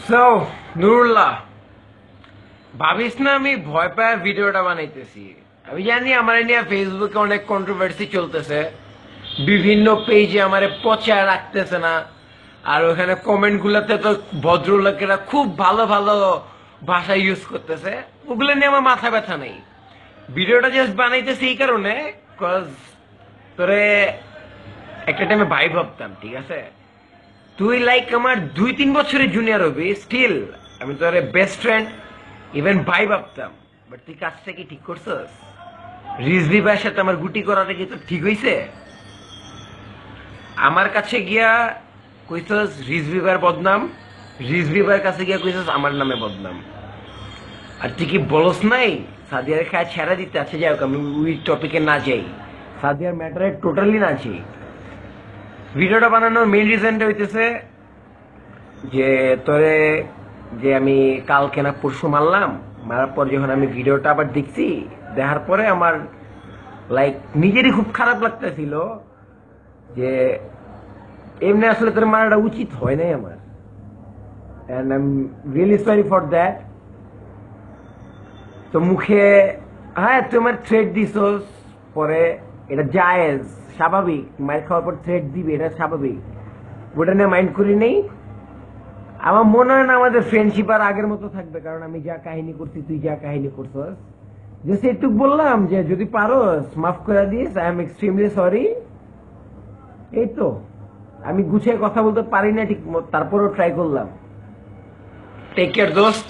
So Nurullah, ভাবিস না আমি ভয় পায় ভিডিওটা বানাইতেছি। আমি জানি আমার নিয়ে ফেসবুকে অনেক কন্ট্রোভার্সি চলতেছে, বিভিন্ন পেজে আমারে পচা রাখতেছে না, আর ওখানে কমেন্ট গুলাতে তো ভদ্রলোকেরা খুব ভালো ভালো ভাষা ইউজ করতেছে। ওগুলো নিয়ে আমার মাথা ব্যথা নেই। ভিডিওটা জাস্ট বানাইতেছি এই কারণে, কজ তোরে একটা টাইমে ভাই ভাবতাম, ঠিক আছে? তুই লাইক আমার 2-3 বছরের জুনিয়র হবি, স্টিল আমি তোর বেস্ট ফ্রেন্ড, ইভেন ভাই ভাবতাম। বাট তুই কাজটা কি ঠিক করছস? রিজভি ভাইয়ের সাথে আমার গুটি করাটা কি তোর ঠিক হইছে? আমার কাছে গিয়া কইছস রিজভি ভাইয়ের বদনাম, রিজভি ভাইয়ের কাছে গিয়া কইছস আমার নামে বদনাম। আর তুই কি বলস নাই সাদিয়ার খায় ছেড়া দিতে? আছে, যাই হোক, আমি ওই টপিকে না যাই, সাদিয়ার ম্যাটারে টোটালি না যাই। ভিডিওটা বানানোর মেইন রিজনটা হইতেছে যে তোরে যে আমি কালকে না পরশু মারলাম, মারার পর যখন আমি ভিডিওটা আবার দেখছি, দেখার পরে আমার লাইক নিজেরই খুব খারাপ লাগতেছিল যে এমনি আসলে তোর মারাটা উচিত হয় নাই আমার। And I am really sorry for that. তো মুখে হ্যাঁ তুই আমার থ্রেড দিছস, পরে এটা জায়েজ, স্বাভাবিক, মাইর খাওয়ার পর থ্রেড দিবি, এটা স্বাভাবিক, ওটা নিয়ে মাইন্ড করি নেই। আমার মনে হয় না আমাদের ফ্রেন্ডশিপ আর আগের মতো থাকবে, কারণ আমি যা কাহিনী করছি, তুই যা কাহিনী করছস, যে সেটুক বললাম যে যদি পারোস মাফ করে this, I am extremely sorry. এই তো, আমি গুছিয়ে কথা বলতে পারি না ঠিক, তারপরও ট্রাই করলাম। টেক কেয়ার দোস্ত।